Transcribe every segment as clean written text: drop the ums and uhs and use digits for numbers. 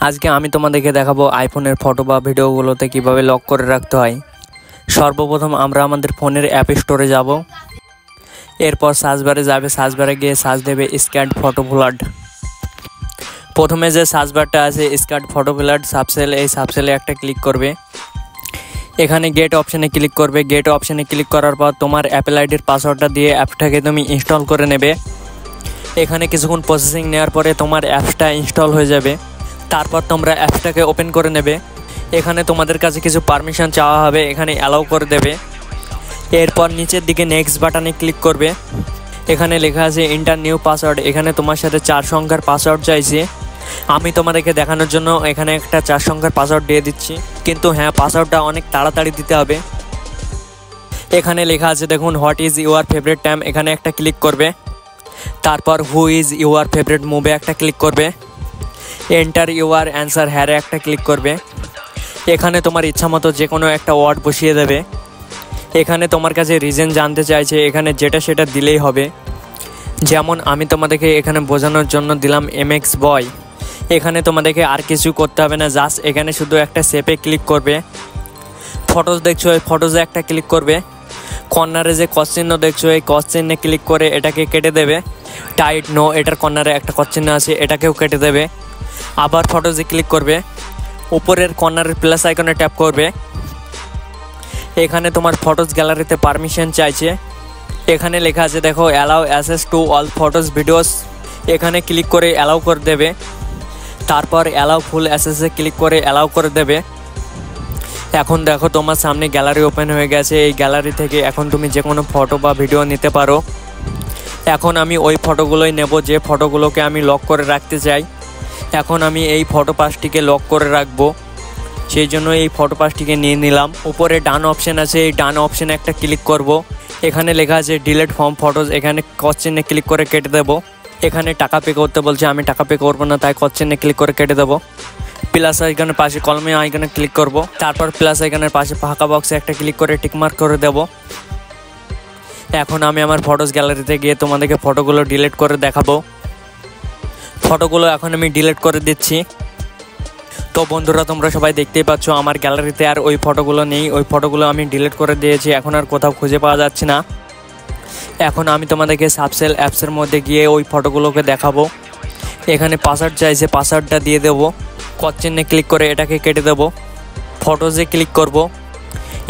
আজকে আমি তোমাদেরকে দেখাবো আইফোনের ফটো বা ভিডিওগুলোতে কিভাবে লক করে রাখতে হয়। সর্বপ্রথম আমরা আমাদের ফোনের অ্যাপ স্টোরে যাব। এরপর সার্চ বারে যাবে, সার্চ বারে গিয়ে সার্চ দেবে স্ক্যান ফটো ফ্লাড। প্রথমে যে সার্চ বারটা আছে স্ক্যান ফটো ফ্লাড সাবসেল, এই সাবসেলে একটা ক্লিক করবে। এখানে গেট অপশানে ক্লিক করবে। গেট অপশানে ক্লিক করার পর তোমার অ্যাপেল আইডির পাসওয়ার্ডটা দিয়ে অ্যাপটাকে তুমি ইনস্টল করে নেবে। এখানে কিছুক্ষণ প্রসেসিং নেওয়ার পরে তোমার অ্যাপসটা ইনস্টল হয়ে যাবে। তারপর তোমরা অ্যাপসটাকে ওপেন করে নেবে। এখানে তোমাদের কাছে কিছু পারমিশন চাওয়া হবে, এখানে অ্যালাউ করে দেবে। এরপর নিচের দিকে নেক্সট বাটনে ক্লিক করবে। এখানে লেখা আছে এন্টার নিউ পাসওয়ার্ড। এখানে তোমার সাথে 4 সংখ্যার পাসওয়ার্ড চাইছে। আমি তোমাদেরকে দেখানোর জন্য এখানে একটা 4 সংখ্যার পাসওয়ার্ড দিয়ে দিচ্ছি, কিন্তু হ্যাঁ পাসওয়ার্ডটা অনেক তাড়াতাড়ি দিতে হবে। এখানে লেখা আছে দেখুন what is your favourite time, এখানে একটা ক্লিক করবে। তারপর who is your favourite movie একটা ক্লিক করবে। এন্টার ইউর অ্যান্সার হ্যারে একটা ক্লিক করবে। এখানে তোমার ইচ্ছা মতো যে কোনো একটা ওয়ার্ড বসিয়ে দেবে। এখানে তোমার কাছে রিজন জানতে চাইছে, এখানে যেটা সেটা দিলেই হবে। যেমন আমি তোমাদেরকে এখানে বোঝানোর জন্য দিলাম এমএক্স বয়। এখানে তোমাদেরকে আর কিছু করতে হবে না, জাস্ট এখানে শুধু একটা শেপে ক্লিক করবে। ফটোজ দেখছো, এই ফটোজে একটা ক্লিক করবে। কর্নারে যে ক্রস চিহ্ন দেখছো, এই ক্রস চিহ্নে ক্লিক করে এটাকে কেটে দেবে। টাইট নো, এটার কর্নারে একটা ক্রস চিহ্ন আছে, এটাকেও কেটে দেবে। আবার ফটোজে ক্লিক করবে, উপরের কর্নারের প্লাস আইকনে ট্যাপ করবে। এখানে তোমার ফটোজ গ্যালারিতে পারমিশন চাইছে। এখানে লেখা আছে দেখো allow access to all photos videos, এখানে ক্লিক করে অ্যালাউ করে দেবে। তারপর অ্যালাউ ফুল অ্যাক্সেসে ক্লিক করে অ্যালাউ করে দেবে। এখন দেখো তোমার সামনে গ্যালারি ওপেন হয়ে গেছে। এই গ্যালারি থেকে এখন তুমি যে কোনো ফটো বা ভিডিও নিতে পারো। এখন আমি ওই ফটোগুলোই নেব যে ফটোগুলোকে আমি লক করে রাখতে চাই। এখন আমি এই ফটো পাসটিকে লক করে রাখবো, সেই জন্য এই ফটো পাসটিকে নিয়ে নিলাম। উপরে ডান অপশান আছে, এই ডান অপশানে একটা ক্লিক করব। এখানে লেখা আছে ডিলিট ফ্রম ফটোজ, এখানে ক্রস চিহ্নে ক্লিক করে কেটে দেবো। এখানে টাকা পে করতে বলছে, আমি টাকা পে করবো না, তাই ক্রস চিহ্নে ক্লিক করে কেটে দেবো। প্লাস আইকনের পাশে কলমে আইকনে ক্লিক করব। তারপর প্লাস আইকনের পাশে ফাঁকা বক্সে একটা ক্লিক করে টিকমার্ক করে দেব। এখন আমি আমার ফটোস গ্যালারিতে গিয়ে তোমাদেরকে ফটোগুলো ডিলিট করে দেখাবো। ফটোগুলো এখন আমি ডিলিট করে দিচ্ছি। তো বন্ধুরা তোমরা সবাই দেখতেই পাচ্ছ আমার গ্যালারিতে আর ওই ফটোগুলো নেই, ওই ফটোগুলো আমি ডিলিট করে দিয়েছি, এখন আর কোথাও খুঁজে পাওয়া যাচ্ছে না। এখন আমি তোমাদেরকে সাবসেল অ্যাপসের মধ্যে গিয়ে ওই ফটোগুলোকে দেখাবো। এখানে পাসওয়ার্ড চাইছে, পাসওয়ার্ডটা দিয়ে দেবো। ক্রস চিহ্নে ক্লিক করে এটাকে কেটে দেবো। ফটোজে ক্লিক করব।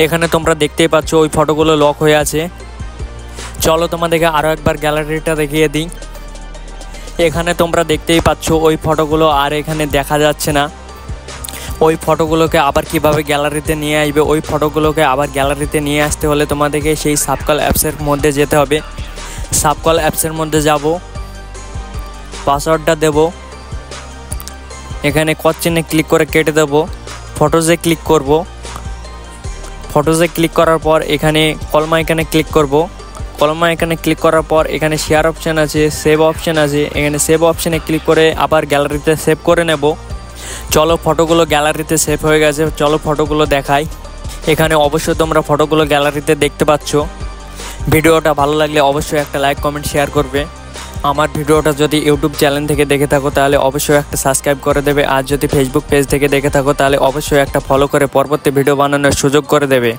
এখানে তোমরা দেখতেই পাচ্ছ ওই ফটোগুলো লক হয়ে আছে। চলো তোমাদেরকে আরও একবার গ্যালারিটা দেখিয়ে দিই। এখানে তোমরা দেখতেই পাচ্ছ ওই ফটোগুলো আর এখানে দেখা যাচ্ছে না। ওই ফটোগুলোকে আবার কিভাবে গ্যালারিতে নিয়ে আসবে, ওই ফটোগুলোকে আবার গ্যালারিতে নিয়ে আসতে হলে তোমাদেরকে সেই সাবকল অ্যাপসের মধ্যে যেতে হবে। সাবকল অ্যাপসের মধ্যে যাব, পাসওয়ার্ডটা দেব। এখানে ক্রস চিহ্নে ক্লিক করে কেটে দেব। ফটোজে ক্লিক করব। ফটোজে ক্লিক করার পর এখানে কলম আইকনে ক্লিক করব। কলম আইকনে ক্লিক করার পর এখানে শেয়ার অপশান আছে, সেভ অপশান আছে, এখানে সেভ অপশানে ক্লিক করে আবার গ্যালারিতে সেভ করে নেব। চলো ফটোগুলো গ্যালারিতে সেভ হয়ে গেছে, চলো ফটোগুলো দেখাই। এখানে অবশ্যই তোমরা ফটোগুলো গ্যালারিতে দেখতে পাচ্ছ। ভিডিওটা ভালো লাগলে অবশ্যই একটা লাইক কমেন্ট শেয়ার করবে। আমার ভিডিওটা যদি ইউটিউব চ্যানেল থেকে দেখে থাকো তাহলে অবশ্যই একটা সাবস্ক্রাইব করে দেবে, আর যদি ফেসবুক পেজ থেকে দেখে থাকো তাহলে অবশ্যই একটা ফলো করে পরবর্তী ভিডিও বানানোর সুযোগ করে দেবে।